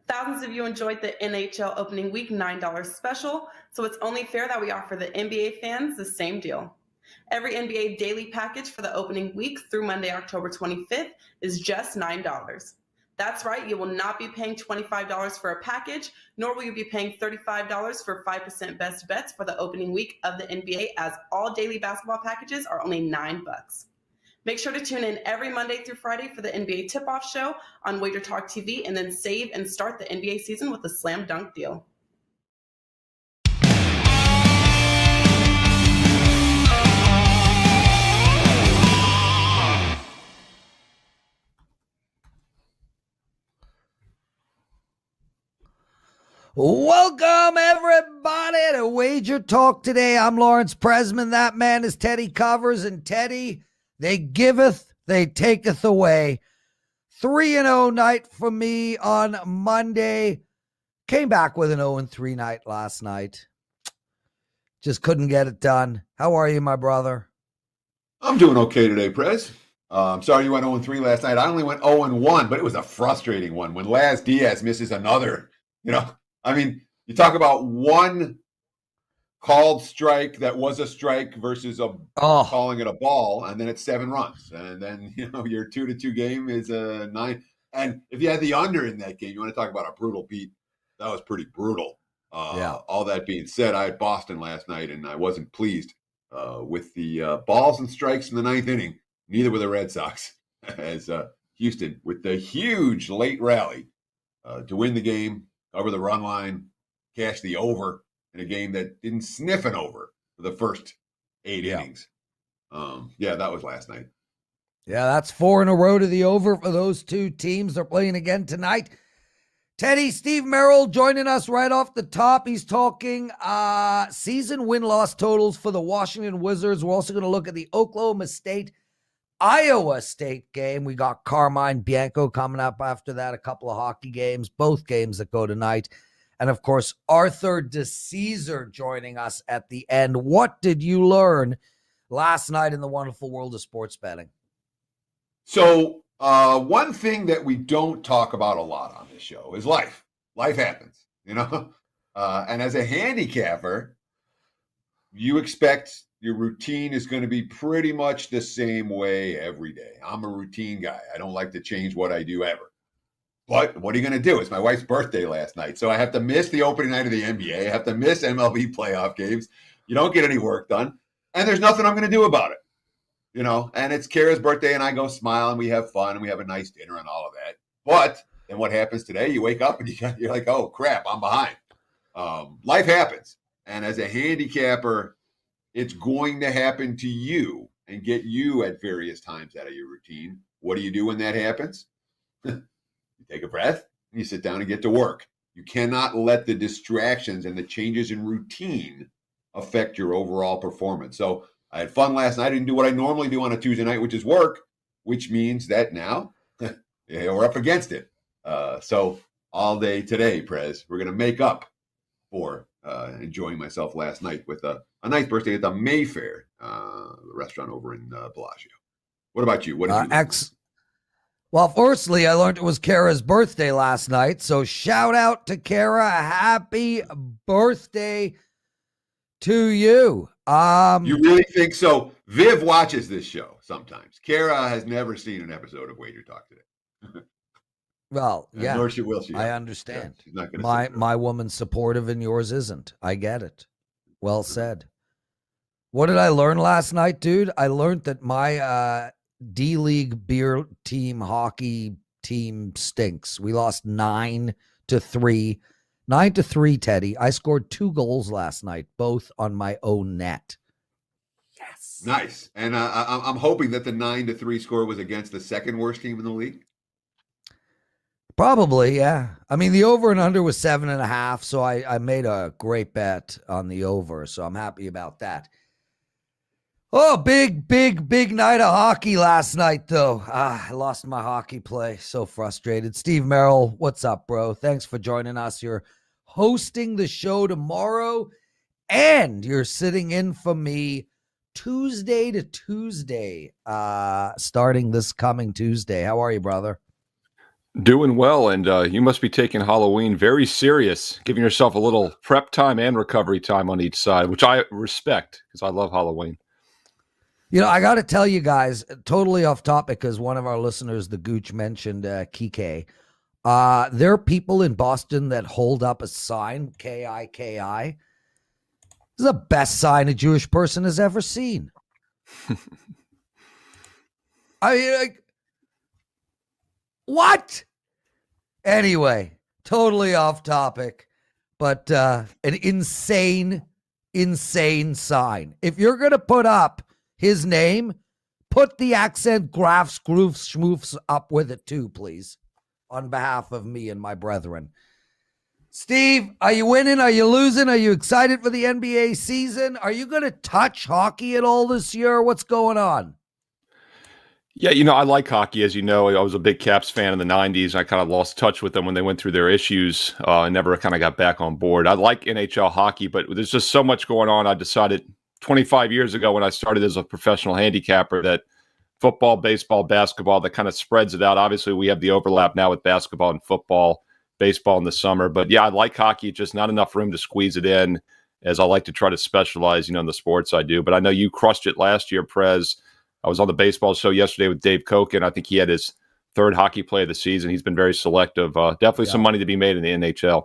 Thousands of you enjoyed the NHL opening week $9 special, so it's only fair that we offer the NBA fans the same deal. Every NBA daily package for the opening week through Monday, October 25th is just $9. That's right, you will not be paying $25 for a package, nor will you be paying $35 for 5% best bets for the opening week of the NBA, as all daily basketball packages are only $9. Make sure to tune in every Monday through Friday for the NBA tip-off show on WagerTalk TV, and then save and start the NBA season with a slam dunk deal. Welcome, everybody, to WagerTalk Today. I'm Lawrence Presman. That man is Teddy Covers. And Teddy, they giveth, they taketh away. 3-0 night for me on Monday. Came back with an 0-3 night last night. Just couldn't get it done. How are you, my brother? I'm doing okay today, Prez. I'm sorry you went 0-3 last night. I only went 0-1, but it was a frustrating one. When Laz Diaz misses another, I mean, you talk about one called strike that was a strike versus calling it a ball, and then it's 7 runs. And then, your 2-2 game is a 9. And if you had the under in that game, you want to talk about a brutal beat. That was pretty brutal. All that being said, I had Boston last night, and I wasn't pleased with the balls and strikes in the 9th inning. Neither were the Red Sox, as Houston, with the huge late rally to win the game, cover the run line, cash the over in a game that didn't sniff an over for the first 8 innings. That was last night. Yeah, that's 4 in a row to the over for those two teams. They're playing again tonight. Teddy, Steve Merril joining us right off the top. He's talking season win-loss totals for the Washington Wizards. We're also going to look at the Oklahoma State Iowa State game. We got Carmine Bianco coming up after that, a couple of hockey games, both games that go tonight. And, of course, Arthur DiCesare joining us at the end. What did you learn last night in the wonderful world of sports betting? So one thing that we don't talk about a lot on this show is life. Life happens, and as a handicapper, you expect your routine is going to be pretty much the same way every day. I'm a routine guy. I don't like to change what I do ever. But what are you going to do? It's my wife's birthday last night, so I have to miss the opening night of the NBA. I have to miss MLB playoff games. You don't get any work done, and there's nothing I'm going to do about it. And it's Kara's birthday, and I go smile, and we have fun, and we have a nice dinner and all of that. But then what happens today? You wake up, and you're like, oh, crap, I'm behind. Life happens. And as a handicapper, it's going to happen to you and get you at various times out of your routine. What do you do when that happens? You take a breath, and you sit down and get to work. You cannot let the distractions and the changes in routine affect your overall performance. So I had fun last night. I didn't do what I normally do on a Tuesday night, which is work, which means that now we're up against it. So all day today, Prez, we're going to make up for enjoying myself last night with a nice birthday at the Mayfair restaurant over in Bellagio. What about you? What did you do? Well, firstly, I learned it was Kara's birthday last night, so shout out to Kara. Happy birthday to you. You really think so? Viv watches this show sometimes. Kara has never seen an episode of WagerTalk Today. Well, yeah. Nor she will. I understand. Yeah, she's not gonna my woman's supportive and yours isn't. I get it. Well said. What did I learn last night, dude? I learned that my D-League beer team hockey team stinks. We lost 9-3. 9-3, Teddy. I scored 2 goals last night, both on my own net. Yes. Nice. And I'm hoping that the 9-3 score was against the second worst team in the league. Probably, yeah. I mean, the over and under was 7.5, so I made a great bet on the over, so I'm happy about that. Oh, big night of hockey last night, though. I lost my hockey play. So frustrated. Steve Merril, what's up, bro? Thanks for joining us. You're hosting the show tomorrow, and you're sitting in for me Tuesday to Tuesday, starting this coming Tuesday. How are you, brother? Doing well, and you must be taking Halloween very serious, giving yourself a little prep time and recovery time on each side, which I respect because I love Halloween. I got to tell you guys, totally off topic, because one of our listeners, the Gooch, mentioned Kike. There are people in Boston that hold up a sign, K-I-K-I. This is the best sign a Jewish person has ever seen. I mean, like, what? Anyway, totally off topic, but an insane sign. If you're going to put up his name, put the accent graphs, groofs, schmoofs up with it too, please, on behalf of me and my brethren. Steve, are you winning? Are you losing? Are you excited for the NBA season? Are you going to touch hockey at all this year? What's going on? Yeah, I like hockey. As you know, I was a big Caps fan in the 90s. I kind of lost touch with them when they went through their issues and never kind of got back on board. I like NHL hockey, but there's just so much going on. I decided 25 years ago when I started as a professional handicapper that football, baseball, basketball, that kind of spreads it out. Obviously, we have the overlap now with basketball and football, baseball in the summer. But yeah, I like hockey, just not enough room to squeeze it in, as I like to try to specialize, in the sports I do. But I know you crushed it last year, Prez. I was on the baseball show yesterday with Dave Koken. I think he had his third hockey play of the season. He's been very selective. Definitely some money to be made in the NHL.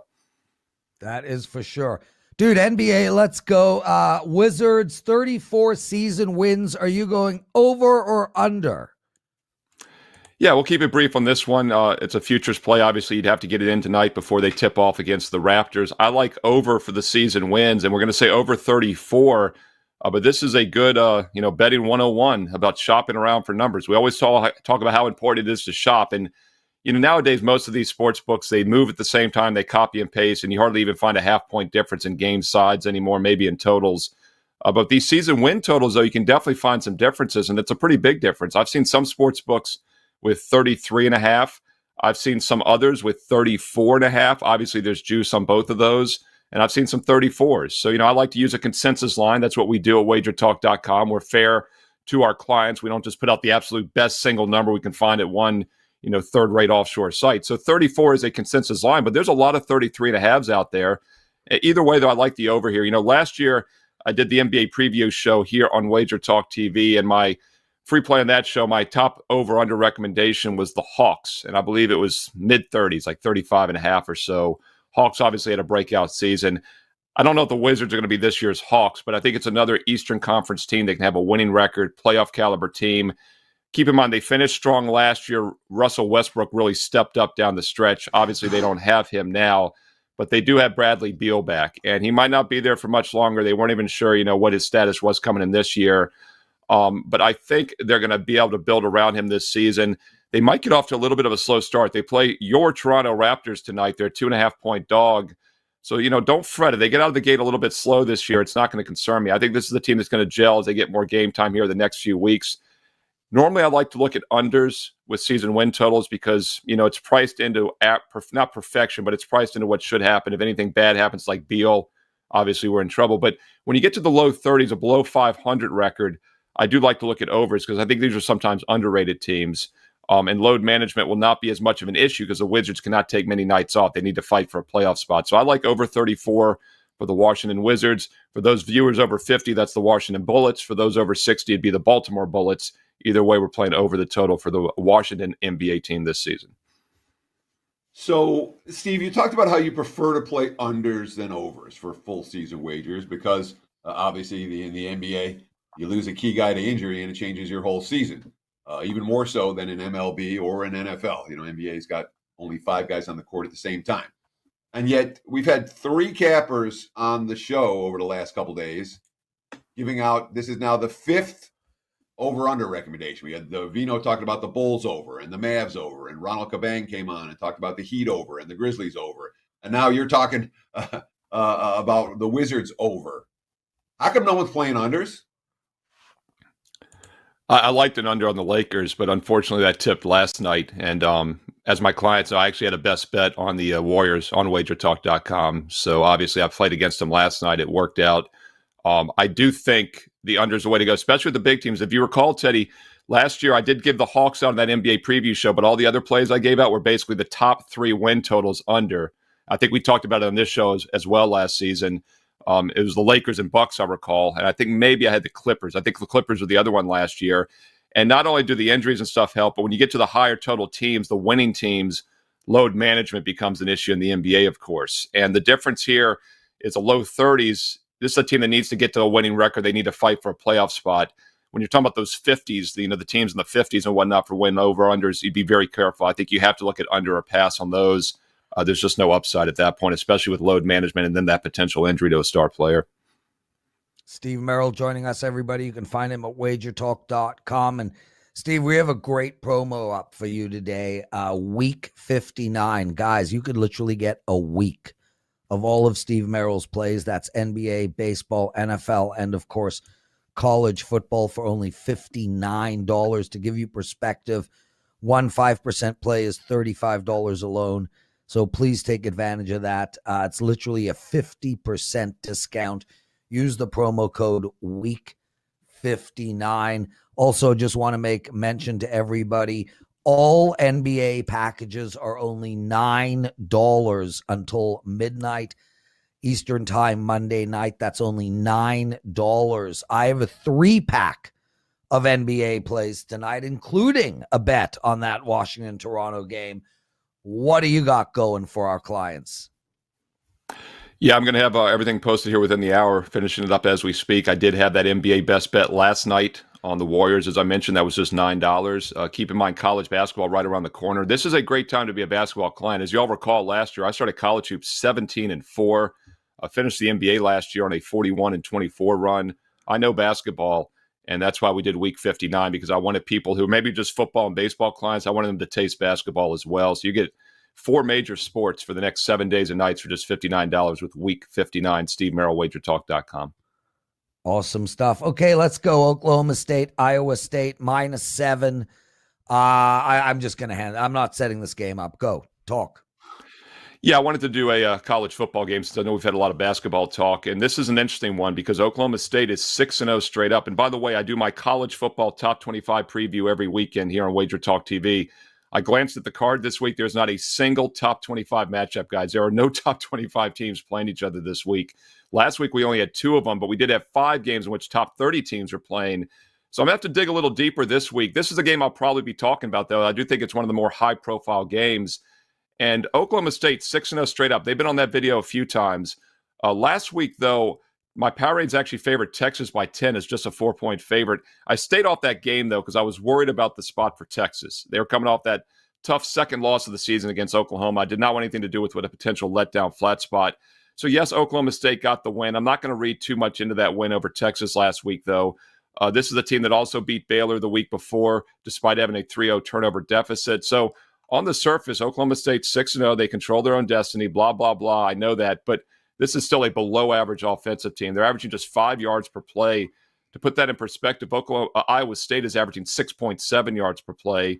That is for sure. Dude, NBA, let's go. Wizards, 34 season wins. Are you going over or under? Yeah, we'll keep it brief on this one. It's a futures play. Obviously, you'd have to get it in tonight before they tip off against the Raptors. I like over for the season wins, and we're going to say over 34. But this is a good, betting 101 about shopping around for numbers. We always talk about how important it is to shop. And, nowadays, most of these sports books, they move at the same time. They copy and paste, and you hardly even find a half-point difference in game sides anymore, maybe in totals. But these season win totals, though, you can definitely find some differences, and it's a pretty big difference. I've seen some sports books with 33.5. I've seen some others with 34.5. Obviously, there's juice on both of those. And I've seen some 34s. So, I like to use a consensus line. That's what we do at WagerTalk.com. We're fair to our clients. We don't just put out the absolute best single number we can find at one, third-rate offshore site. So 34 is a consensus line, but there's a lot of 33.5s out there. Either way, though, I like the over here. Last year I did the NBA preview show here on WagerTalk TV, and my free play on that show, my top over-under recommendation was the Hawks, and I believe it was mid-30s, like 35.5 or so. Hawks obviously had a breakout season. I don't know if the Wizards are going to be this year's Hawks, but I think it's another Eastern Conference team that can have a winning record, playoff caliber team. Keep in mind, they finished strong last year. Russell Westbrook really stepped up down the stretch. Obviously, they don't have him now, but they do have Bradley Beal back, and he might not be there for much longer. They weren't even sure, what his status was coming in this year. But I think they're going to be able to build around him this season. They might get off to a little bit of a slow start. They play your Toronto Raptors tonight. They're a 2.5-point dog. So, don't fret it. They get out of the gate a little bit slow this year. It's not going to concern me. I think this is the team that's going to gel as they get more game time here the next few weeks. Normally, I like to look at unders with season win totals because, it's priced into, not perfection, but it's priced into what should happen. If anything bad happens like Beal, obviously we're in trouble. But when you get to the low 30s, a below 500 record, I do like to look at overs because I think these are sometimes underrated teams. And load management will not be as much of an issue because the Wizards cannot take many nights off. They need to fight for a playoff spot. So I like over 34 for the Washington Wizards. For those viewers over 50, that's the Washington Bullets. For those over 60, it'd be the Baltimore Bullets. Either way, we're playing over the total for the Washington NBA team this season. So, Steve, you talked about how you prefer to play unders than overs for full season wagers because obviously in the NBA, you lose a key guy to injury and it changes your whole season. Even more so than in MLB or in NFL. NBA's got only 5 guys on the court at the same time. And yet we've had 3 cappers on the show over the last couple of days giving out, this is now the 5th over-under recommendation. We had the Vino talking about the Bulls over and the Mavs over, and Ronald Cabang came on and talked about the Heat over and the Grizzlies over. And now you're talking about the Wizards over. How come no one's playing unders? I liked an under on the Lakers, but unfortunately that tipped last night. And as my clients, I actually had a best bet on the Warriors on WagerTalk.com. So obviously I played against them last night. It worked out. I do think the under is the way to go, especially with the big teams. If you recall, Teddy, Last year, I did give the Hawks out on that NBA preview show, but all the other plays I gave out were basically the top 3 win totals under. I think we talked about it on this show as well last season. It was the Lakers and Bucks, I recall, and I think maybe I had the Clippers. I think the Clippers were the other one last year. And not only do the injuries and stuff help, but when you get to the higher total teams, the winning teams, load management becomes an issue in the NBA, of course. And the difference here is a low 30s. This is a team that needs to get to a winning record. They need to fight for a playoff spot. When you're talking about those 50s, the teams in the 50s and whatnot for win over-unders, you'd be very careful. I think you have to look at under or pass on those. There's just no upside at that point, especially with load management and then that potential injury to a star player. Steve Merril joining us, everybody. You can find him at WagerTalk.com. And Steve, we have a great promo up for you today. Week 59. Guys, you could literally get a week of all of Steve Merril's plays. That's NBA, baseball, NFL, and of course, college football for only $59. To give you perspective, one 5% play is $35 alone. So please take advantage of that. It's literally a 50% discount. Use the promo code WEEK59. Also, just want to make mention to everybody, all NBA packages are only $9 until midnight Eastern time, Monday night. That's only $9. I have a 3-pack of NBA plays tonight, including a bet on that Washington-Toronto game. What do you got going for our clients? Yeah, I'm going to have everything posted here within the hour, finishing it up as we speak. I did have that NBA best bet last night on the Warriors. As I mentioned, that was just $9. Keep in mind, college basketball right around the corner. This is a great time to be a basketball client. As you all recall, last year, I started college hoops 17-4. I finished the NBA last year on a 41-24 run. I know basketball, and that's why we did week 59, because I wanted people who maybe just football and baseball clients, I wanted them to taste basketball as well. So you get 4 major sports for the next 7 days and nights for just $59 with week 59. Steve Merril, WagerTalk.com. Awesome stuff. Okay, let's go. Oklahoma State, Iowa State, -7. I'm just going to I'm not setting this game up. Go, talk. Yeah, I wanted to do a college football game since I know we've had a lot of basketball talk. And this is an interesting one because Oklahoma State is 6-0 straight up. And by the way, I do my college football top 25 preview every weekend here on WagerTalk TV. I glanced at the card this week. There's not a single top 25 matchup, guys. There are no top 25 teams playing each other this week. Last week, we only had 2 of them, but we did have 5 games in which top 30 teams were playing. So I'm going to have to dig a little deeper this week. This is a game I'll probably be talking about, though. I do think it's one of the more high-profile games. And Oklahoma State, 6-0 straight up. They've been on that video a few times. Last week, though, my power ratings actually favored Texas by 10 as just a 4-point favorite. I stayed off that game, though, because I was worried about the spot for Texas. They were coming off that tough second loss of the season against Oklahoma. I did not want anything to do with a potential letdown flat spot. So, yes, Oklahoma State got the win. I'm not going to read too much into that win over Texas last week, though. This is a team that also beat Baylor the week before, despite having a 3-0 turnover deficit. So, on the surface, Oklahoma State 6-0. They control their own destiny, blah, blah, blah. I know that. But this is still a below-average offensive team. They're averaging just 5 yards per play. To put that in perspective, Iowa State is averaging 6.7 yards per play.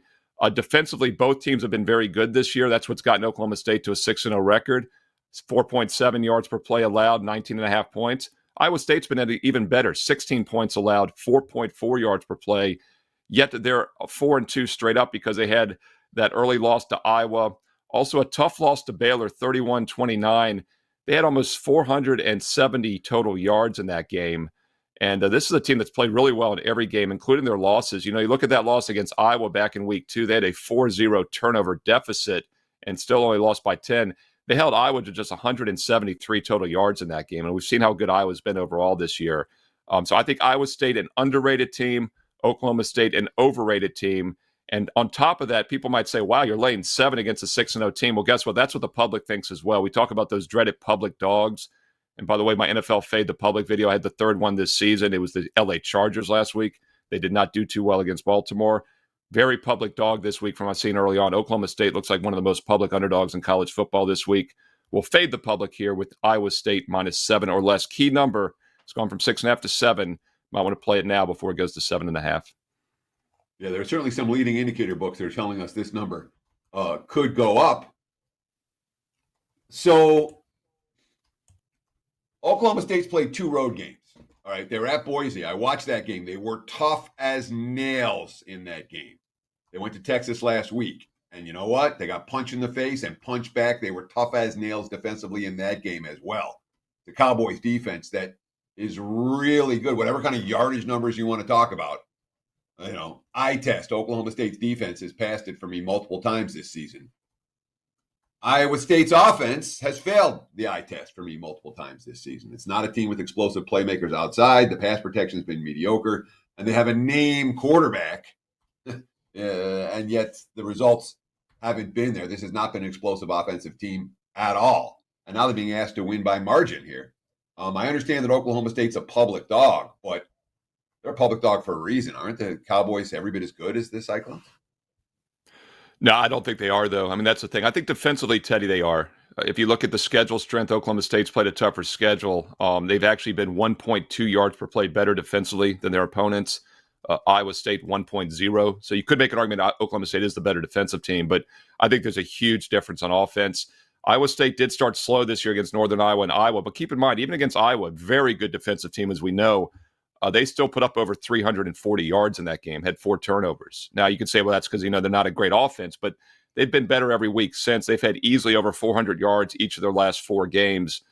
Defensively, both teams have been very good this year. That's what's gotten Oklahoma State to a 6-0 record. It's 4.7 yards per play allowed, 19.5 points. Iowa State's been even better, 16 points allowed, 4.4 yards per play. Yet they're 4-2 straight up because they had that early loss to Iowa. Also a tough loss to Baylor, 31-29. They had almost 470 total yards in that game. And this is a team that's played really well in every game, including their losses. You know, you look at that loss against Iowa back in week 2, they had a 4-0 turnover deficit and still only lost by 10. They held Iowa to just 173 total yards in that game. And we've seen how good Iowa's been overall this year. So I think Iowa State, an underrated team, Oklahoma State, an overrated team. And on top of that, people might say, wow, you're laying 7 against a 6-0 team. Well, guess what? That's what the public thinks as well. We talk about those dreaded public dogs. And by the way, my NFL Fade the Public video, I had the 3rd one this season. It was the LA Chargers last week. They did not do too well against Baltimore. Very public dog this week from what I've seen early on. Oklahoma State looks like one of the most public underdogs in college football this week. We'll fade the public here with Iowa State -7 or less. Key number. It's gone from 6.5 to 7. Might want to play it now before it goes to 7.5. Yeah, there are certainly some leading indicator books that are telling us this number could go up. So Oklahoma State's played 2 road games. All right, they were at Boise. I watched that game. They were tough as nails in that game. They went to Texas last week. And you know what? They got punched in the face and punched back. They were tough as nails defensively in that game as well. The Cowboys defense that is really good. Whatever kind of yardage numbers you want to talk about. Eye test. Oklahoma State's defense has passed it for me multiple times this season. Iowa State's offense has failed the eye test for me multiple times this season. It's not a team with explosive playmakers outside. The pass protection has been mediocre. And they have a name quarterback. And yet the results haven't been there. This has not been an explosive offensive team at all. And now they're being asked to win by margin here. I understand that Oklahoma State's a public dog, but they're a public dog for a reason. Aren't the Cowboys every bit as good as the Cyclones? No, I don't think they are, though. I mean, that's the thing. I think defensively, Teddy, they are. If you look at the schedule strength, Oklahoma State's played a tougher schedule. They've actually been 1.2 yards per play better defensively than their opponents. Iowa State 1.0. So you could make an argument that Oklahoma State is the better defensive team, but I think there's a huge difference on offense. Iowa State did start slow this year against Northern Iowa and Iowa, but keep in mind, even against Iowa, very good defensive team, as we know, they still put up over 340 yards in that game, had 4 turnovers. Now, you could say, well, that's because, they're not a great offense, but they've been better every week since. They've had easily over 400 yards each of their last 4 games.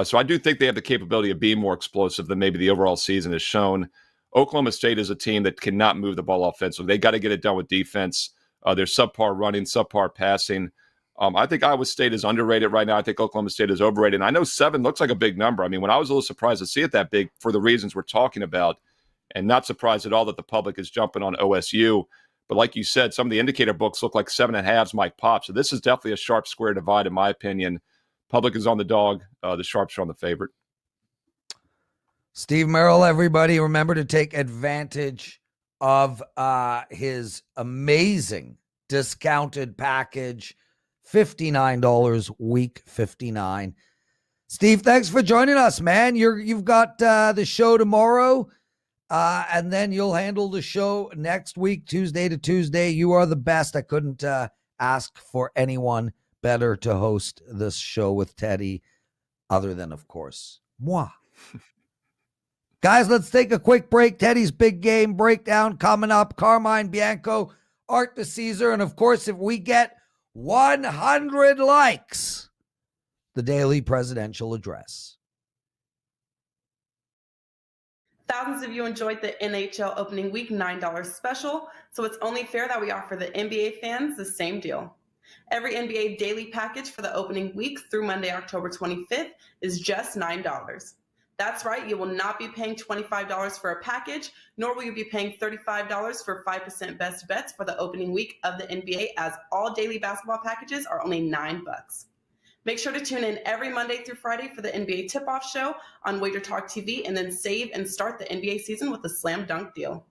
So I do think they have the capability of being more explosive than maybe the overall season has shown. Oklahoma State is a team that cannot move the ball offensively. They got to get it done with defense. They're subpar running, subpar passing. I think Iowa State is underrated right now. I think Oklahoma State is overrated. And I know 7 looks like a big number. I mean, when I was a little surprised to see it that big for the reasons we're talking about, and not surprised at all that the public is jumping on OSU. But like you said, some of the indicator books look like 7.5s might pop. So this is definitely a sharp square divide, in my opinion. Public is on the dog. The sharps are on the favorite. Steve Merril, everybody, remember to take advantage of his amazing discounted package, $59, week 59. Steve, thanks for joining us, man. You've got the show tomorrow, and then you'll handle the show next week, Tuesday to Tuesday. You are the best. I couldn't ask for anyone better to host this show with Teddy, other than, of course, moi. Guys, let's take a quick break. Teddy's big game breakdown coming up. Carmine Bianco, Art DiCesare, and of course, if we get 100 likes, the daily presidential address. Thousands of you enjoyed the NHL opening week $9 special, so it's only fair that we offer the NBA fans the same deal. Every NBA daily package for the opening week through Monday, October 25th is just $9. That's right, you will not be paying $25 for a package, nor will you be paying $35 for 5% best bets for the opening week of the NBA, as all daily basketball packages are only $9. Make sure to tune in every Monday through Friday for the NBA tip-off show on WagerTalk TV, and then save and start the NBA season with a slam dunk deal.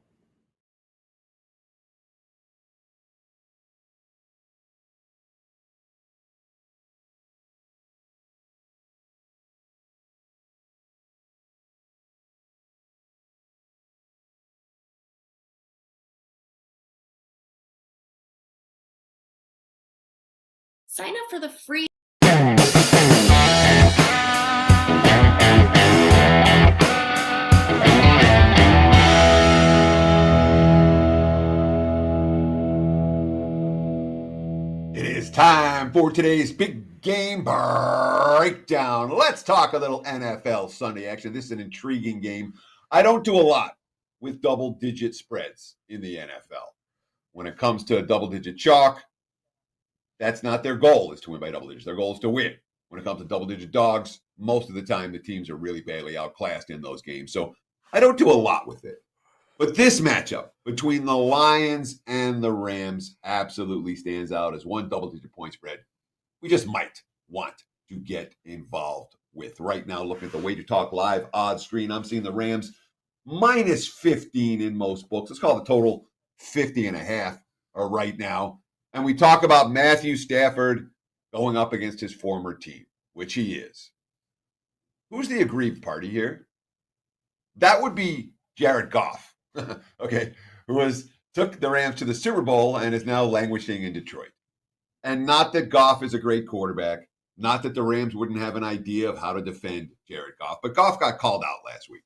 Sign up for the free. It is time for today's big game breakdown. Let's talk a little NFL Sunday action. This is an intriguing game. I don't do a lot with double-digit spreads in the NFL. When it comes to double-digit chalk, that's not their goal, is to win by double digits. Their goal is to win. When it comes to double-digit dogs, most of the time the teams are really badly outclassed in those games. So I don't do a lot with it. But this matchup between the Lions and the Rams absolutely stands out as one double-digit point spread we just might want to get involved with. Right now, looking at the WagerTalk Live odds screen, I'm seeing the Rams minus 15 in most books. Let's call the total 50.5 right now. And we talk about Matthew Stafford going up against his former team, which he is. Who's the aggrieved party here? That would be Jared Goff, okay, who took the Rams to the Super Bowl and is now languishing in Detroit. And not that Goff is a great quarterback, not that the Rams wouldn't have an idea of how to defend Jared Goff, but Goff got called out last week.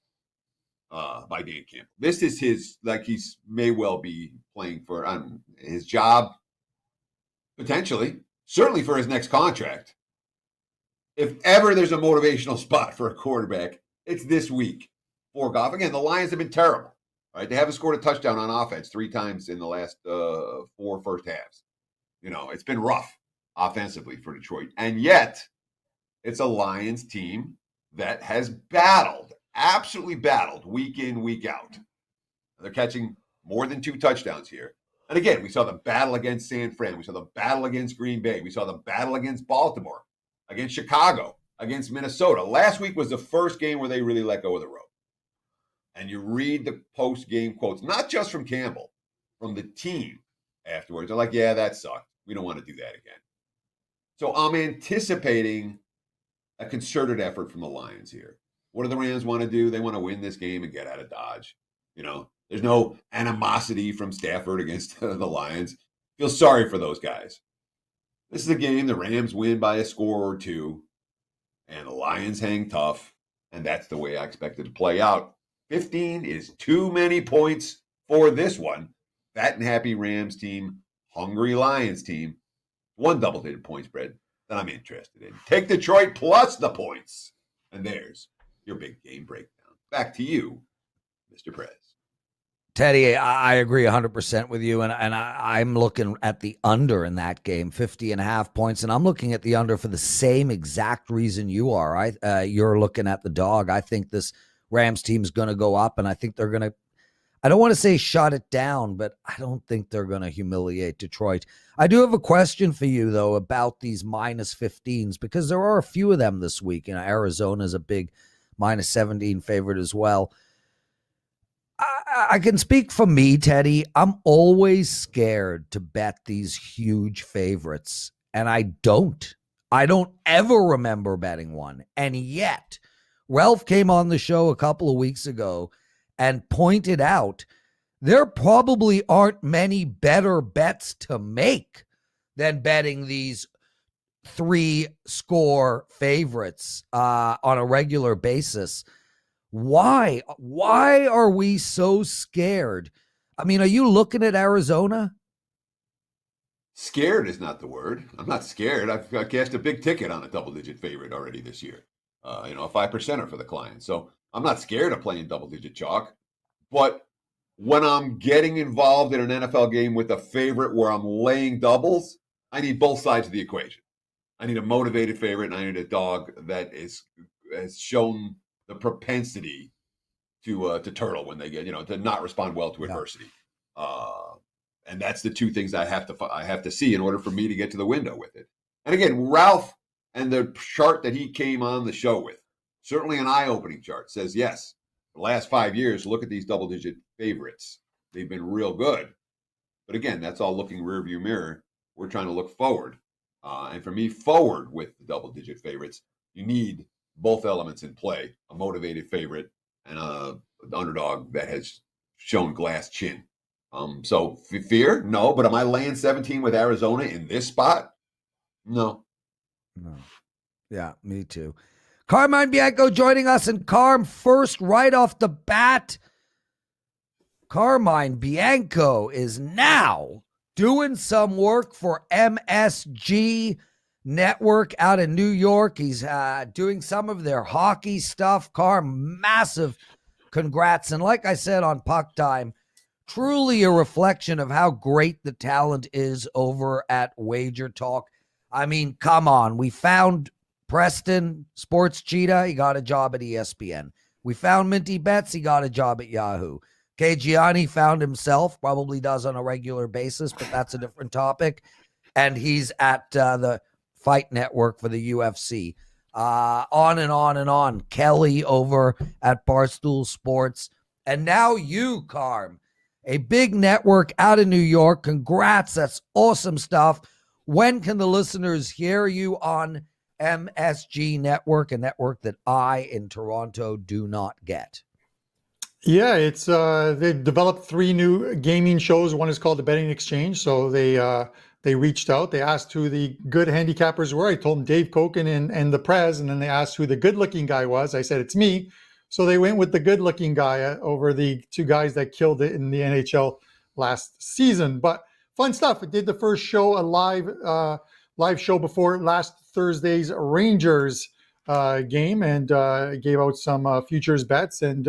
by Dan Campbell. This is his, he's may well be playing for his job, potentially, certainly for his next contract. If ever there's a motivational spot for a quarterback, it's this week for Goff. Again, the Lions have been terrible. Right? They haven't scored a touchdown on offense 3 times in the last 4 first halves. It's been rough offensively for Detroit. And yet, it's a Lions team that has absolutely battled week in, week out. They're catching more than 2 touchdowns here. And again, we saw the battle against San Fran. We saw the battle against Green Bay. We saw the battle against Baltimore, against Chicago, against Minnesota. Last week was the first game where they really let go of the rope. And you read the post-game quotes, not just from Campbell, from the team afterwards. They're like, yeah, that sucked. We don't want to do that again. So I'm anticipating a concerted effort from the Lions here. What do the Rams want to do? They want to win this game and get out of Dodge. There's no animosity from Stafford against the Lions. Feel sorry for those guys. This is a game the Rams win by a score or 2, and the Lions hang tough, and that's the way I expect it to play out. 15 is too many points for this one. Fat and happy Rams team, hungry Lions team. 1 double-digit point spread that I'm interested in. Take Detroit plus the points. And there's your big game breakdown. Back to you, Mr. Prez. Teddy, I agree 100% with you, and I'm looking at the under in that game, 50.5 points, and I'm looking at the under for the same exact reason you are. You're looking at the dog. I think this Rams team is going to go up, and I think they're going to, I don't want to say shut it down, but I don't think they're going to humiliate Detroit. I do have a question for you, though, about these minus 15s, because there are a few of them this week. Arizona's a big minus 17 favorite as well. I can speak for me, Teddy. I'm always scared to bet these huge favorites, and I don't ever remember betting one. And yet, Ralph came on the show a couple of weeks ago and pointed out there probably aren't many better bets to make than betting these 3-score favorites on a regular basis. Why are we so scared? I mean, are you looking at Arizona? Scared is not the word. I'm not scared. I've cashed a big ticket on a double-digit favorite already this year. A 5%er for the client. So I'm not scared of playing double-digit chalk. But when I'm getting involved in an NFL game with a favorite where I'm laying doubles, I need both sides of the equation. I need a motivated favorite, and I need a dog that has shown the propensity to turtle when they get, to not respond well to adversity. And that's the 2 things I have to see in order for me to get to the window with it. And again, Ralph and the chart that he came on the show with, certainly an eye-opening chart, says yes. The last 5 years, look at these double-digit favorites. They've been real good. But again, that's all looking rearview mirror. We're trying to look forward. And for me, forward with the double-digit favorites, you need both elements in play, a motivated favorite and an underdog that has shown glass chin. So fear? No. But am I laying 17 with Arizona in this spot? No. Yeah, me too. Carmine Bianco joining us, and Carm first right off the bat. Carmine Bianco is now doing some work for MSG Network out in New York. He's doing some of their hockey stuff. Carm, massive congrats. And like I said on Puck Time, truly a reflection of how great the talent is over at WagerTalk. I mean, come on. We found Preston, Sports Cheetah. He got a job at ESPN. We found Minty Betts. He got a job at Yahoo. Gianni found himself, probably does on a regular basis, but that's a different topic. And he's at the Fight Network for the UFC. On and on and on. Kelly over at Barstool Sports. And now you, Carm, a big network out in New York. Congrats. That's awesome stuff. When can the listeners hear you on MSG Network, a network that I in Toronto do not get? Yeah, it's they've developed 3 new gaming shows. One is called The Betting Exchange. So they reached out. They asked who the good handicappers were. I told them Dave Koken and the Prez, and then they asked who the good-looking guy was. I said, it's me. So they went with the good-looking guy over the two guys that killed it in the NHL last season. But fun stuff. I did the first show, a live show before last Thursday's Rangers game, and gave out some futures bets, and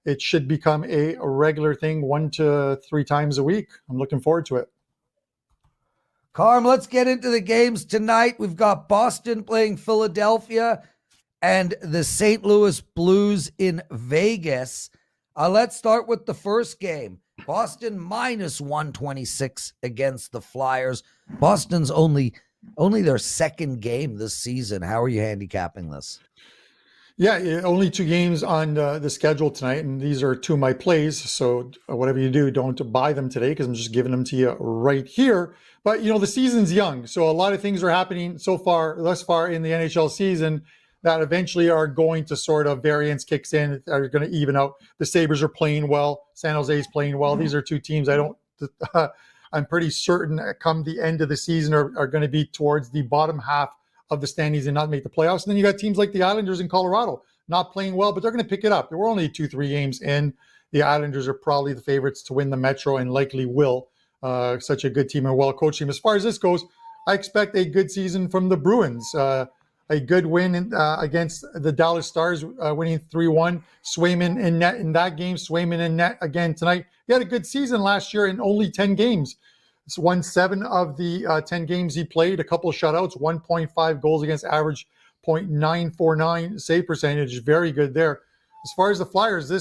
it should become a regular thing 1 to 3 times a week. I'm looking forward to it. Carm, let's get into the games tonight. We've got Boston playing Philadelphia and the St. Louis Blues in Vegas. Let's start with the first game. Boston minus 126 against the Flyers. Boston's only their second game this season. How are you handicapping this? Yeah, only 2 games on the schedule tonight, and these are 2 of my plays. So whatever you do, don't buy them today because I'm just giving them to you right here. But, the season's young, so a lot of thus far in the NHL season that eventually are going to sort of variance kicks in, are going to even out. The Sabres are playing well. San Jose's playing well. These are 2 teams I'm pretty certain come the end of the season are going to be towards the bottom half of the standings and not make the playoffs. And then you got teams like the Islanders in Colorado not playing well, but they're going to pick it up. We're only 2-3 games in. The Islanders are probably the favorites to win the Metro and likely will. Such a good team and well-coached team. As far as this goes, I expect a good season from the Bruins. A good win against the Dallas Stars, winning 3-1. Swayman in net in that game. Swayman in net again tonight. He had a good season last year in only 10 games. He's won 7 of the 10 games he played, a couple of shutouts, 1.5 goals against average, .949 save percentage. Very good there. As far as the Flyers,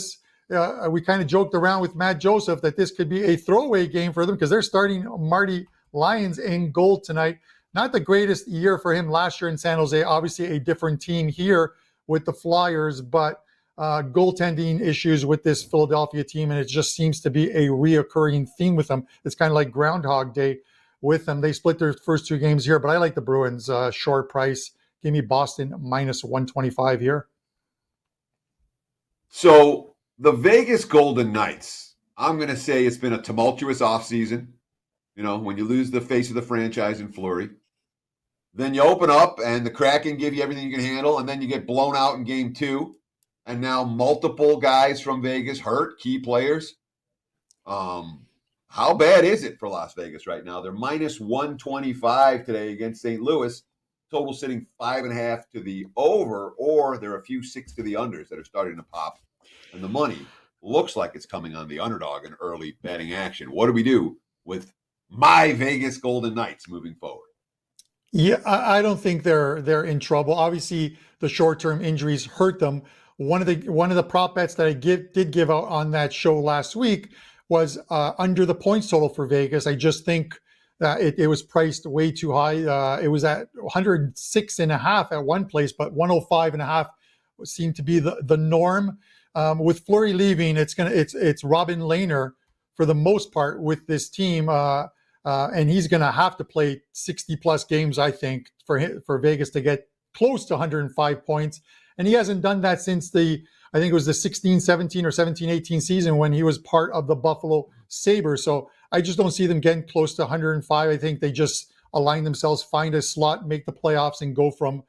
we kind of joked around with Matt Joseph that this could be a throwaway game for them because they're starting Marty Lyons in goal tonight. Not the greatest year for him last year in San Jose. Obviously a different team here with the Flyers, but goaltending issues with this Philadelphia team, and it just seems to be a reoccurring theme with them. It's kind of like Groundhog Day with them. They split their first 2 games here, but I like the Bruins short price. Give me Boston minus 125 here. So the Vegas Golden Knights, I'm going to say it's been a tumultuous offseason. When you lose the face of the franchise in Fleury, then you open up and the Kraken give you everything you can handle, and then you get blown out in game 2. And now multiple guys from Vegas hurt, key players. How bad is it for Las Vegas right now? They're minus 125 today against St. Louis. Total sitting 5.5 to the over, or there are a few 6 to the unders that are starting to pop. And the money looks like it's coming on the underdog in early betting action. What do we do with my Vegas Golden Knights moving forward? Yeah, I don't think they're in trouble. Obviously, the short-term injuries hurt them. One of the prop bets that I did give out on that show last week was under the points total for Vegas. I just think that it was priced way too high. It was at 106.5 at one place, but 105.5 seemed to be the norm. With Fleury leaving, it's Robin Lehner for the most part with this team, and he's going to have to play 60+ games, I think, for Vegas to get close to 105 points. And he hasn't done that since I think it was the 16-17 or 17-18 season when he was part of the Buffalo Sabres. So I just don't see them getting close to 105. I think they just align themselves, find a slot, make the playoffs, and go from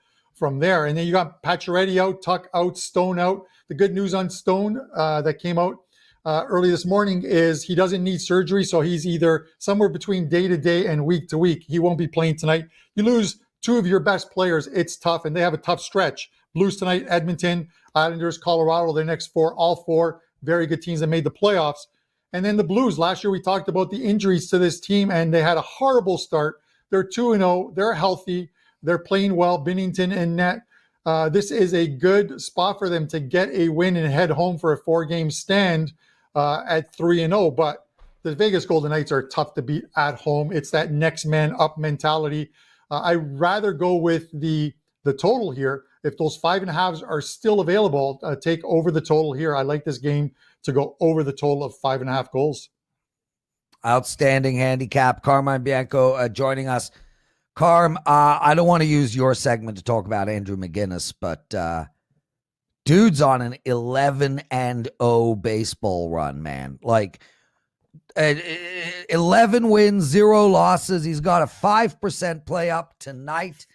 there. And then you got Pacioretty out, Tuck out, Stone out. The good news on Stone that came out early this morning is he doesn't need surgery, so he's either somewhere between day to day and week to week. He won't be playing tonight. You lose 2 of your best players, it's tough, and they have a tough stretch. Blues tonight, Edmonton, Islanders, Colorado, their next 4, all 4 very good teams that made the playoffs. And then the Blues, last year we talked about the injuries to this team, and they had a horrible start. They're 2-0, they're healthy, they're playing well, Binnington and net. This is a good spot for them to get a win and head home for a 4-game stand at 3-0. But the Vegas Golden Knights are tough to beat at home. It's that next man up mentality. I'd rather go with the total here. If those 5.5s are still available, take over the total here. I like this game to go over the total of 5.5 goals. Outstanding handicap. Carmine Bianco joining us. Carm, I don't want to use your segment to talk about Andrew McGinnis, but dude's on an 11-0 baseball run, man. Like, 11 wins, 0 losses. He's got a 5% play up tonight.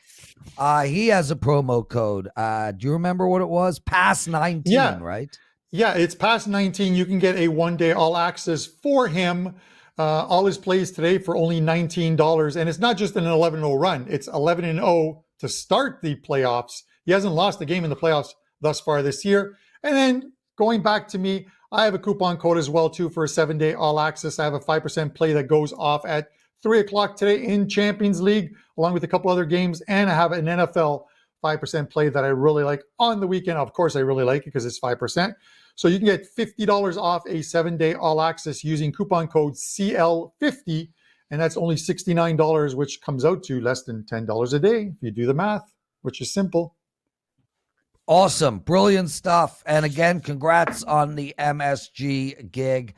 He has a promo code. Do you remember what it was? Pass 19, right? Yeah, it's past 19. You can get a one-day all access for him. All his plays today for only $19. And it's not just an 11-0 run. It's 11-0 to start the playoffs. He hasn't lost a game in the playoffs thus far this year. And then going back to me, I have a coupon code as well, too, for a 7-day all access. I have a 5% play that goes off at 3 o'clock today in Champions League, along with a couple other games. And I have an NFL 5% play that I really like on the weekend. Of course, I really like it because it's 5%. So you can get $50 off a 7-day all access using coupon code CL50. And that's only $69, which comes out to less than $10 a day if you do the math, which is simple. Awesome. Brilliant stuff. And again, congrats on the MSG gig.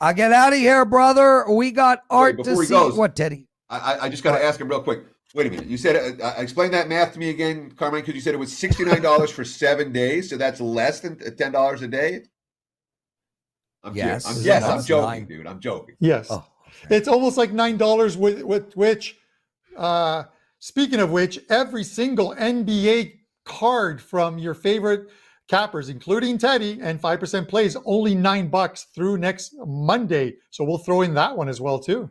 I'll get out of here, brother. We got Art to see. What, Teddy? I just got to ask him real quick. Wait a minute. You said, explain that math to me again, Carmine, because you said it was $69 for 7 days. So that's less than $10 a day? I'm joking, dude. I'm joking. Yes. Oh, okay. It's almost like $9 with which, speaking of which, every single NBA card from your favorite cappers, including Teddy and 5% plays, only $9 through next Monday. So we'll throw in that one as well, too.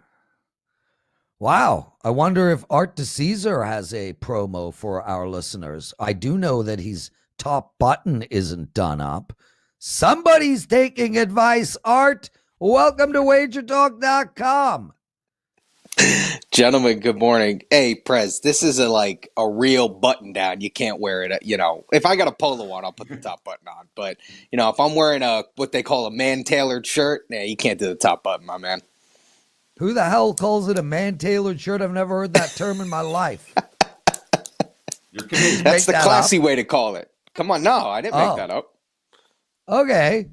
Wow. I wonder if Art DiCesare has a promo for our listeners. I do know that his top button isn't done up. Somebody's taking advice, Art. Welcome to WagerTalk.com. Gentlemen, good morning. Hey, Prez, this is a real button down. You can't wear it. If I got a polo on, I'll put the top button on. But, if I'm wearing what they call a man-tailored shirt, you can't do the top button, my man. Who the hell calls it a man-tailored shirt? I've never heard that term in my life. That's the classy way to call it. Come on, no, I didn't make that up. Okay.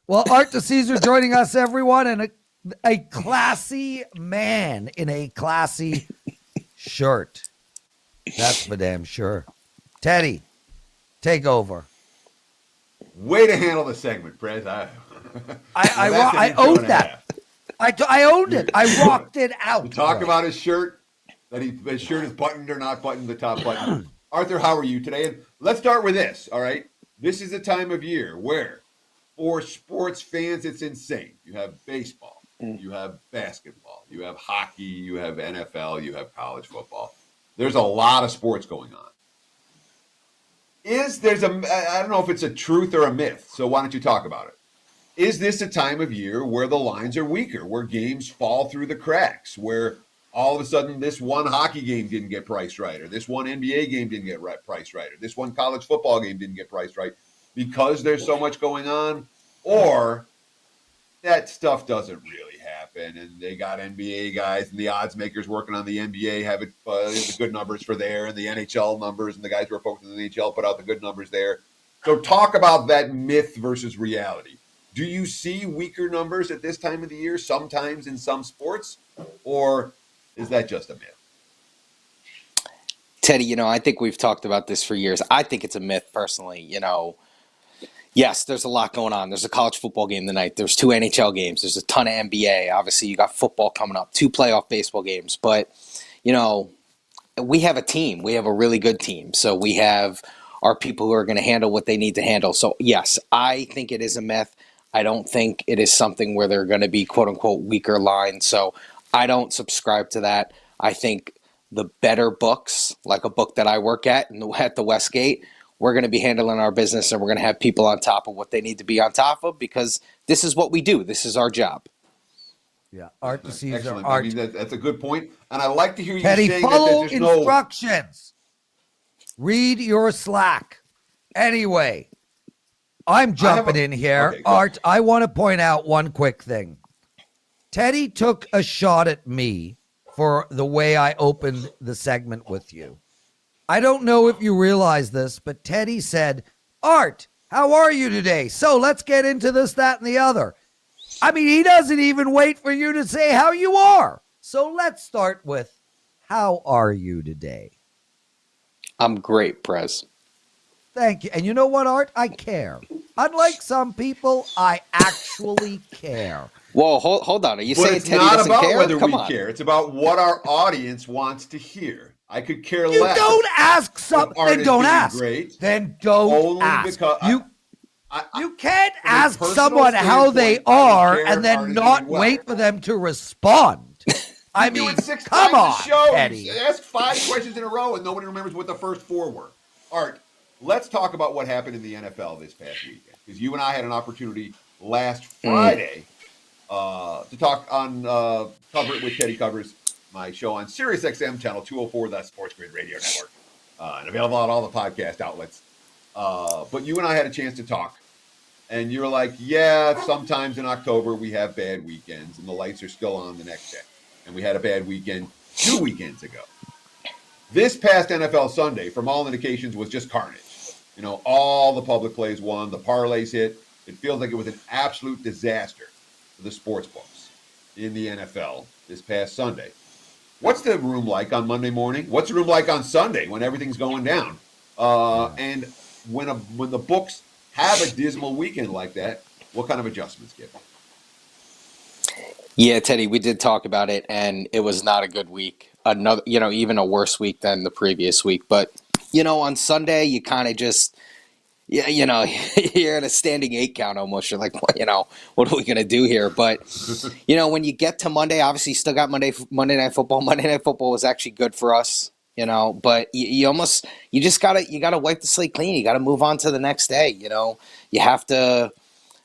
Well, Art DiCesare joining us, everyone, and a classy man in a classy shirt. That's for damn sure. Teddy, take over. Way to handle the segment, Prez. I owned that. I owned it. I rocked it out. You talk about his shirt, that his shirt is buttoned or not buttoned, the top button. Arthur, how are you today? And let's start with this, all right? This is a time of year where, for sports fans, it's insane. You have baseball, you have basketball, you have hockey, you have NFL, you have college football. There's a lot of sports going on. I don't know if it's a truth or a myth, so why don't you talk about it? Is this a time of year where the lines are weaker, where games fall through the cracks, where all of a sudden this one hockey game didn't get priced right, or this one NBA game didn't get priced right, or this one college football game didn't get priced right because there's so much going on, or that stuff doesn't really happen and they got NBA guys and the odds makers working on the NBA have the good numbers for there, and the NHL numbers and the guys who are focused on the NHL put out the good numbers there. So talk about that myth versus reality. Do you see weaker numbers at this time of the year, sometimes in some sports, or is that just a myth? Teddy, I think we've talked about this for years. I think it's a myth personally. Yes, there's a lot going on. There's a college football game tonight. There's 2 NHL games. There's a ton of NBA. Obviously, you got football coming up, 2 playoff baseball games. But, we have a team. We have a really good team. So we have our people who are going to handle what they need to handle. So, yes, I think it is a myth. I don't think it is something where they're going to be, quote unquote, weaker lines. So I don't subscribe to that. I think the better books, like a book that I work at the Westgate, we're going to be handling our business and we're going to have people on top of what they need to be on top of, because this is what we do. This is our job. Yeah. Art DiCesare. Excellent. Art. I mean, that's a good point. And I like to hear you Teddy, saying follow that there's instructions. Read your Slack. Anyway, I'm jumping in here. Okay, Art, I want to point out one quick thing. Teddy took a shot at me for the way I opened the segment with you. I don't know if you realize this, but Teddy said, Art, how are you today? So let's get into this, that, and the other. I mean, he doesn't even wait for you to say how you are. So let's start with, how are you today? I'm great, Prez. Thank you. And you know what, Art? I care. Unlike some people, I actually care. Whoa, hold on. Are you But saying it's Teddy not doesn't about care? whether Come we on. care. It's about what our audience wants to hear. I could care You less. don't ask Art then is don't doing ask. great. Then don't Only ask. because You can't from a ask personal someone how they standpoint, I would are care and if then Art is not doing well. wait for them to respond. I You do mean, it 6 come times on, a show. Teddy. You ask 5 questions in a row, and nobody remembers what the first 4 were. Art, let's talk about what happened in the NFL this past weekend, because you and I had an opportunity last Friday to talk on Cover It with Teddy Covers, my show on Sirius XM channel 204, the Sports Grid Radio Network, and available on all the podcast outlets. But you and I had a chance to talk. And you were like, yeah, sometimes in October we have bad weekends and the lights are still on the next day. And we had a bad weekend 2 weekends ago. This past NFL Sunday, from all indications, was just carnage. You know, all the public plays won, the parlays hit. It feels like it was an absolute disaster for the sports books in the NFL this past Sunday. What's the room like on Monday morning? What's the room like on Sunday when everything's going down? And when the books have a dismal weekend like that, what kind of adjustments get? Yeah, Teddy, we did talk about it, and it was not a good week. Another, even a worse week than the previous week. But, on Sunday, you kind of just, you're at a standing 8 count almost. You're like, well, what are we going to do here? But, when you get to Monday, obviously you still got Monday Night Football. Monday Night Football was actually good for us, but you just gotta wipe the slate clean. You got to move on to the next day. You have to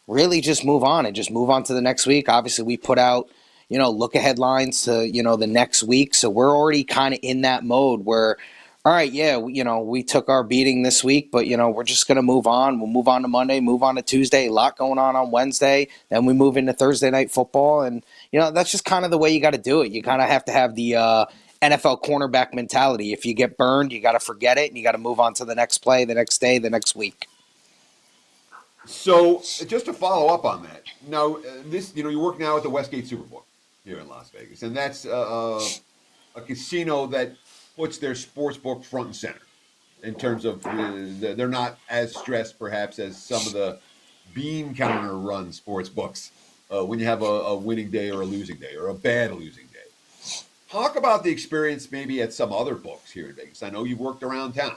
really just move on and just move on to the next week. Obviously, we put out, look ahead lines to, the next week. So we're already kind of in that mode where, all right, yeah, we took our beating this week, but, we're just going to move on. We'll move on to Monday, move on to Tuesday, a lot going on Wednesday. Then we move into Thursday Night Football. And, that's just kind of the way you got to do it. You kind of have to have the NFL cornerback mentality. If you get burned, you got to forget it and you got to move on to the next play, the next day, the next week. So, just to follow up on that, now you work now at the Westgate Superbook here in Las Vegas, and that's a casino that puts their sports book front and center in terms of they're not as stressed perhaps as some of the bean counter run sports books when you have a winning day or a losing day or a bad losing day. Talk about the experience maybe at some other books here in Vegas. I know you've worked around town.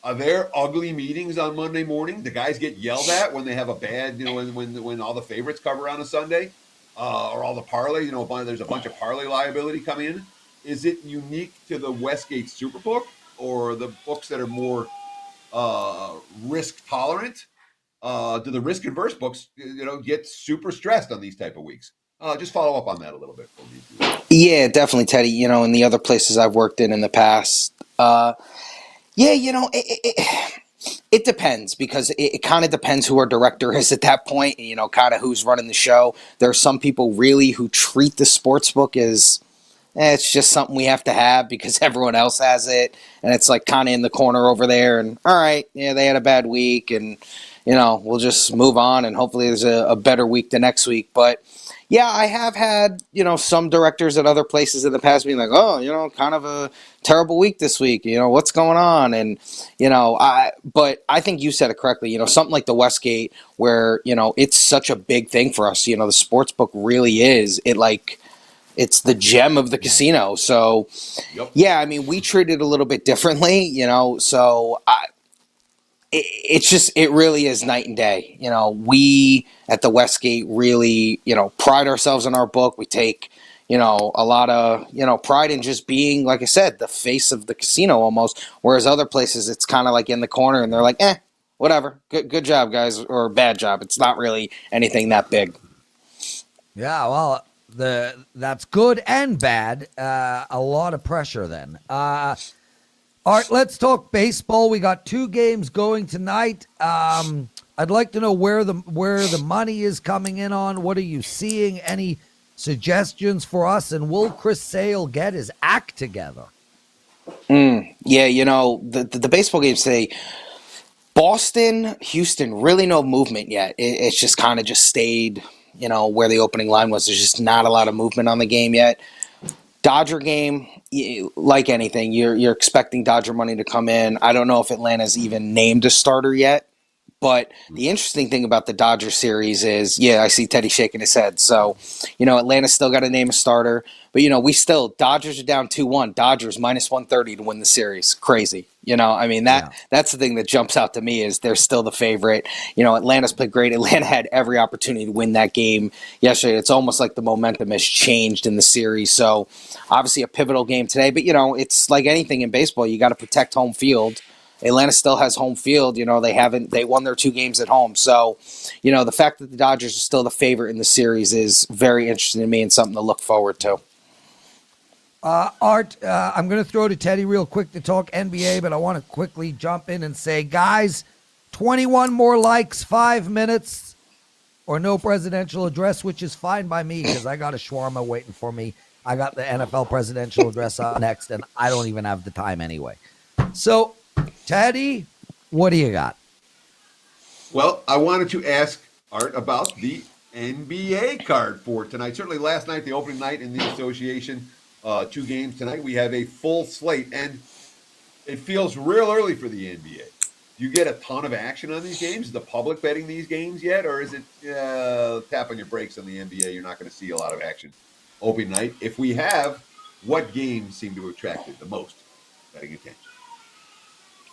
Are there ugly meetings on Monday morning? The guys get yelled at when they have a bad, when all the favorites cover on a Sunday, or all the parlay, there's a bunch of parlay liability coming in. Is it unique to the Westgate Superbook or the books that are more risk tolerant? Do the risk adverse books, get super stressed on these type of weeks? Just follow up on that a little bit for me. Yeah, definitely, Teddy. In the other places I've worked in the past, yeah, it depends because it kind of depends who our director is at that point, kind of who's running the show. There are some people really who treat the sports book as it's just something we have to have because everyone else has it. And it's like kind of in the corner over there. And all right, yeah, they had a bad week and, we'll just move on and hopefully there's a better week the next week. But yeah, I have had, some directors at other places in the past being like, oh, kind of a terrible week this week. What's going on? And, but I think you said it correctly, something like the Westgate where, it's such a big thing for us. The sports book really is. It's the gem of the casino. So, Yep. Yeah, I mean, we treat it a little bit differently, so it really is night and day. We at the Westgate really, pride ourselves in our book. We take, a lot of, pride in just being, like I said, the face of the casino almost. Whereas other places, it's kind of like in the corner and they're like, whatever. Good job, guys, or bad job. It's not really anything that big. Yeah, well, that's good and bad. A lot of pressure then. All right, let's talk baseball. We got 2 games going tonight. I'd like to know where the money is coming in on. What are you seeing? Any suggestions for us? And will Chris Sale get his act together? Yeah, the baseball games today, Boston, Houston, really no movement yet. It's just kind of just stayed, where the opening line was. There's just not a lot of movement on the game yet. Dodger game, like anything, you're expecting Dodger money to come in. I don't know if Atlanta's even named a starter yet, But the interesting thing about the Dodgers series is, yeah, I see Teddy shaking his head. So, Atlanta's still got to name a starter. But, Dodgers are down 2-1. Dodgers minus 130 to win the series. Crazy. That's the thing that jumps out to me is they're still the favorite. Atlanta's played great. Atlanta had every opportunity to win that game yesterday. It's almost like the momentum has changed in the series. So, obviously a pivotal game today. But, it's like anything in baseball. You got to protect home field. Atlanta still has home field. They won their 2 games at home. So, the fact that the Dodgers are still the favorite in the series is very interesting to me and something to look forward to. Art, I'm going to throw to Teddy real quick to talk NBA, but I want to quickly jump in and say, guys, 21 more likes, 5 minutes, or no presidential address, which is fine by me because I got a shawarma waiting for me. I got the NFL presidential address on next, and I don't even have the time anyway. So, Teddy, what do you got? Well, I wanted to ask Art about the NBA card for tonight. Certainly last night, the opening night in the association, 2 games tonight. We have a full slate, and it feels real early for the NBA. Do you get a ton of action on these games? Is the public betting these games yet, or is it tap on your brakes on the NBA? You're not going to see a lot of action opening night. If we have, what games seem to have attracted the most betting attention?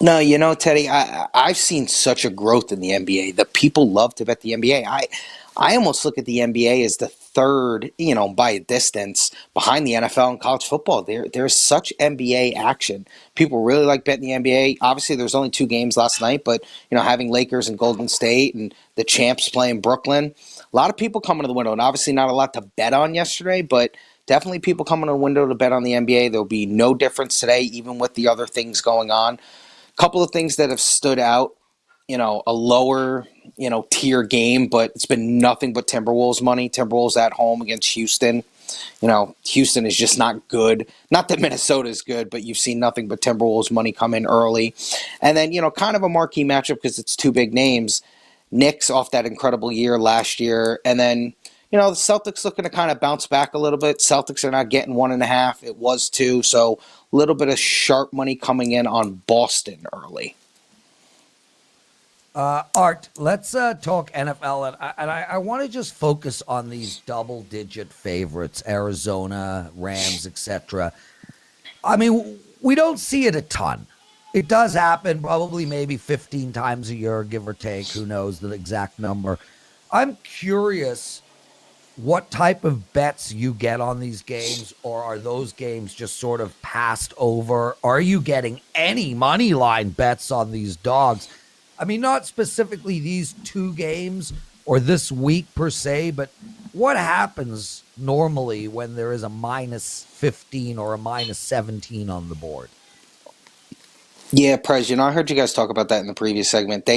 No, Teddy, I've seen such a growth in the NBA. The people love to bet the NBA. I almost look at the NBA as the third, by a distance behind the NFL and college football. There's such NBA action. People really like betting the NBA. Obviously, there's only 2 games last night, but, having Lakers and Golden State and the champs playing Brooklyn, a lot of people coming to the window. And obviously not a lot to bet on yesterday, but definitely people coming to the window to bet on the NBA. There'll be no difference today, even with the other things going on. Couple of things that have stood out, a lower, tier game, but it's been nothing but Timberwolves money. Timberwolves at home against Houston. Houston is just not good. Not that Minnesota is good, but you've seen nothing but Timberwolves money come in early. And then, kind of a marquee matchup because it's 2 big names. Knicks off that incredible year last year. And then, the Celtics looking to kind of bounce back a little bit. Celtics are not getting 1.5. It was 2. So a little bit of sharp money coming in on Boston early. Art, let's talk NFL, and I want to just focus on these double-digit favorites, Arizona, Rams, etc. I mean, we don't see it a ton. It does happen probably maybe 15 times a year, give or take. Who knows the exact number. I'm curious what type of bets you get on these games, or are those games just sort of passed over? Are you getting any money line bets on these dogs? I mean, not specifically these 2 games or this week per se, but what happens normally when there is a minus 15 or a minus 17 on the board? Yeah, Prez, I heard you guys talk about that in the previous segment.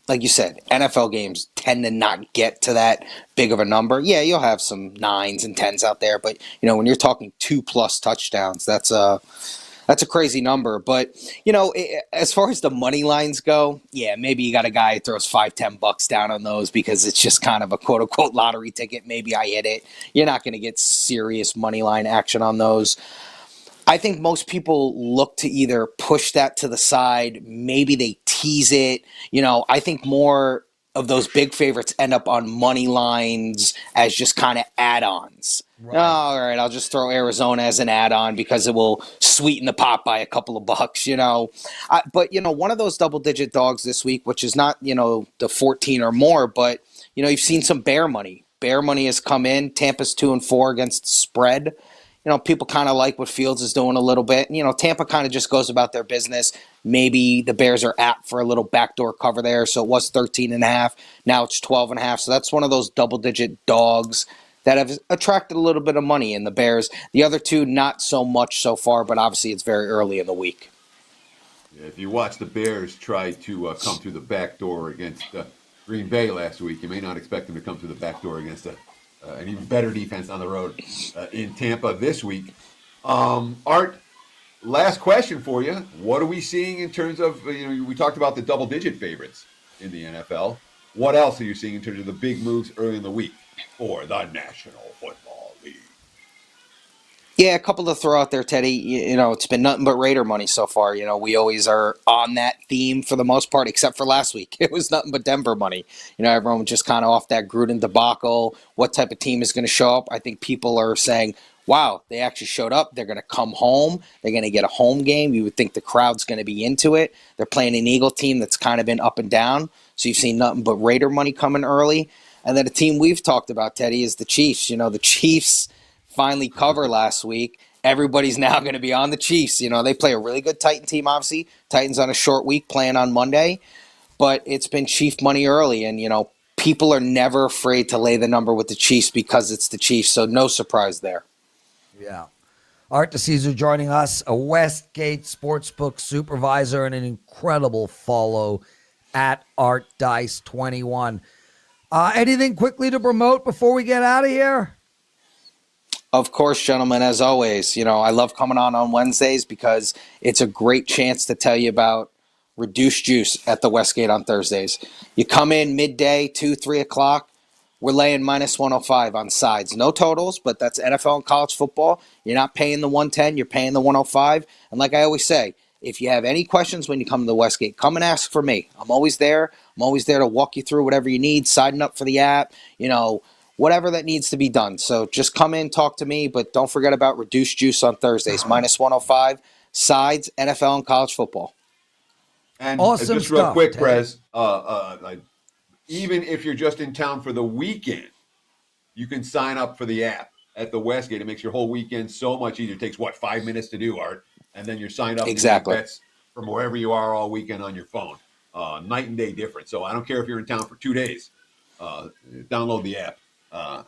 Like you said, NFL games tend to not get to that big of a number. Yeah, you'll have some 9s and 10s out there, but when you're talking 2+ touchdowns, that's a crazy number. But as far as the money lines go, yeah, maybe you got a guy who throws $5-10 down on those because it's just kind of a quote unquote lottery ticket. Maybe I hit it. You're not going to get serious money line action on those. I think most people look to either push that to the side, maybe they tease it. I think more of those big favorites end up on money lines as just kind of add-ons. Right. Oh, all right, I'll just throw Arizona as an add-on because it will sweeten the pot by a couple of bucks, But, one of those double-digit dogs this week, which is not, the 14 or more, but, you've seen some bear money. Bear money has come in. Tampa's 2-4 against the spread. People kind of like what Fields is doing a little bit. Tampa kind of just goes about their business. Maybe the Bears are apt for a little backdoor cover there. So it was 13.5. Now it's 12.5. So that's one of those double-digit dogs that have attracted a little bit of money in the Bears. The other 2, not so much so far, but obviously it's very early in the week. Yeah, if you watch the Bears try to come through the back door against Green Bay last week, you may not expect them to come through the back door against an even better defense on the road in Tampa this week. Art, last question for you. What are we seeing in terms of, we talked about the double-digit favorites in the NFL. What else are you seeing in terms of the big moves early in the week for the National Football League? Yeah, a couple to throw out there, Teddy. It's been nothing but Raider money so far. We always are on that theme for the most part, except for last week. It was nothing but Denver money. Everyone was just kind of off that Gruden debacle. What type of team is going to show up? I think people are saying, wow, they actually showed up. They're going to come home. They're going to get a home game. You would think the crowd's going to be into it. They're playing an Eagle team that's kind of been up and down. So you've seen nothing but Raider money coming early. And then a team we've talked about, Teddy, is the Chiefs. The Chiefs finally cover last week. Everybody's now going to be on the Chiefs. They play a really good Titan team, obviously. Titans on a short week playing on Monday. But it's been Chief money early. And, people are never afraid to lay the number with the Chiefs because it's the Chiefs. So no surprise there. Yeah. Art DiCesare joining us, a Westgate Sportsbook supervisor and an incredible follow at ArtDice21. Anything quickly to promote before we get out of here? Of course, gentlemen, as always, I love coming on Wednesdays because it's a great chance to tell you about reduced juice at the Westgate on Thursdays. You come in midday, 2, 3 o'clock, we're laying minus 105 on sides. No totals, but that's NFL and college football. You're not paying the 110, you're paying the 105. And like I always say, if you have any questions when you come to the Westgate, come and ask for me. I'm always there. I'm always there to walk you through whatever you need, signing up for the app, whatever that needs to be done. So just come in, talk to me, but don't forget about reduced juice on Thursdays, minus 105, sides, NFL and college football. And awesome just real stuff, quick, Teddy. Prez, even if you're just in town for the weekend, you can sign up for the app at the Westgate. It makes your whole weekend so much easier. It takes, 5 minutes to do, Art? And then you're signed up Exactly. to make bets from wherever you are all weekend on your phone. Night and day difference. So I don't care if you're in town for 2 days. Download the app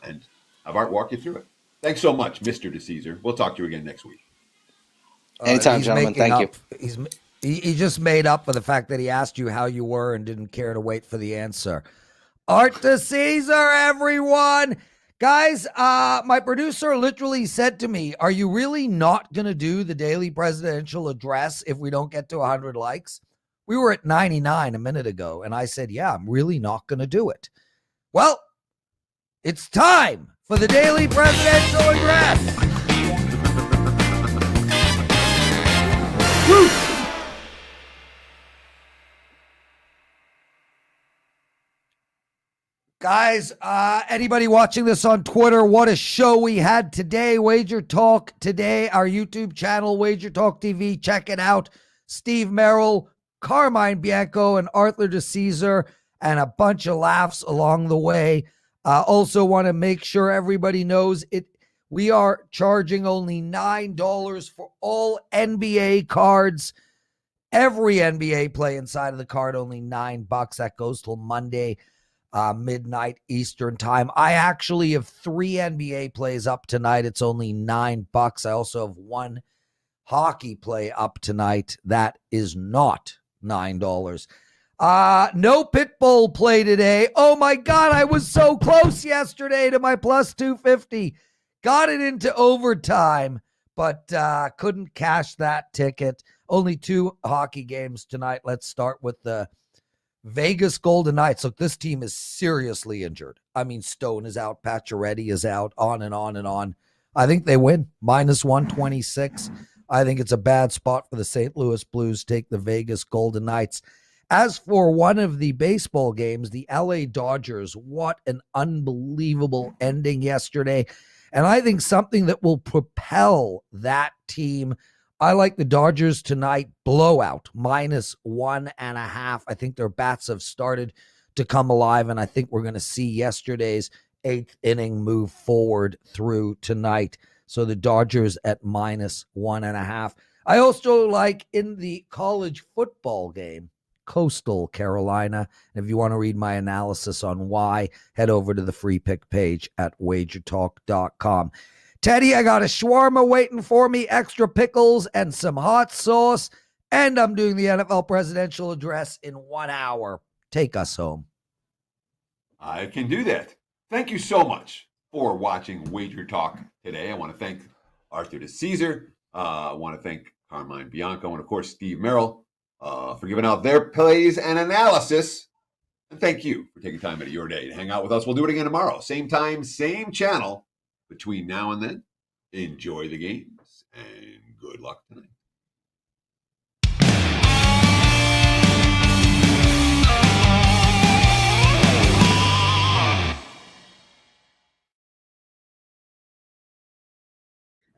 and have Art walk you through it. Thanks so much, Mr. DiCesare. We'll talk to you again next week. Anytime, gentlemen. Thank you. He just made up for the fact that he asked you how you were and didn't care to wait for the answer. Art DiCesare, everyone. Guys, my producer literally said to me, are you really not going to do the daily presidential address if we don't get to 100 likes? We were at 99 a minute ago, and I said, yeah, I'm really not going to do it. Well, it's time for the daily presidential address. Woo! Guys, anybody watching this on Twitter, what a show we had today. WagerTalk Today, our YouTube channel, WagerTalk TV. Check it out. Steve Merril, Carmine Bianco, and Arthur DiCesare, and a bunch of laughs along the way. Also want to make sure everybody knows it. We are charging only $9 for all NBA cards. Every NBA play inside of the card, only $9. That goes till Monday. Midnight Eastern time. I actually have 3 NBA plays up tonight. It's only $9. I also have 1 hockey play up tonight. That is not $9. No Pitbull play today. Oh my God, I was so close yesterday to my plus 250. Got it into overtime, but couldn't cash that ticket. Only 2 hockey games tonight. Let's start with the Vegas Golden Knights. Look, this team is seriously injured. I mean, Stone is out, Pacioretty is out, on and on and on. I think they win, minus 126. I think it's a bad spot for the St. Louis Blues. Take the Vegas Golden Knights. As for one of the baseball games, the LA Dodgers, what an unbelievable ending yesterday. And I think something that will propel that team. I like the Dodgers tonight, blowout, minus 1.5. I think their bats have started to come alive, and I think we're going to see yesterday's 8th inning move forward through tonight. So the Dodgers at minus 1.5. I also like in the college football game, Coastal Carolina. And if you want to read my analysis on why, head over to the free pick page at wagertalk.com. Teddy, I got a shawarma waiting for me, extra pickles and some hot sauce, and I'm doing the NFL presidential address in 1 hour. Take us home. I can do that. Thank you so much for watching Wager Talk today. I want to thank Arthur DiCesare. I want to thank Carmine Bianco and, of course, Steve Merril for giving out their plays and analysis. And thank you for taking time out of your day to hang out with us. We'll do it again tomorrow. Same time, same channel. Between now and then, Enjoy the games and good luck tonight.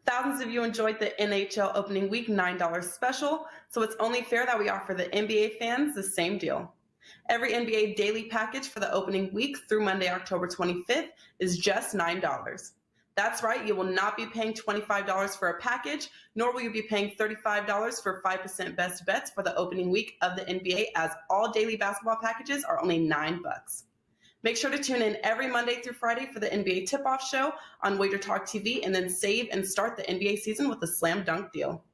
Thousands of you enjoyed the NHL opening week $9 special, so it's only fair that we offer the NBA fans the same deal. Every NBA daily package for the opening week through Monday, October 25th is just $9. That's right, you will not be paying $25 for a package, nor will you be paying $35 for 5% best bets for the opening week of the NBA, as all daily basketball packages are only $9. Make sure to tune in every Monday through Friday for the NBA tip-off show on WagerTalk TV, and then save and start the NBA season with a slam dunk deal.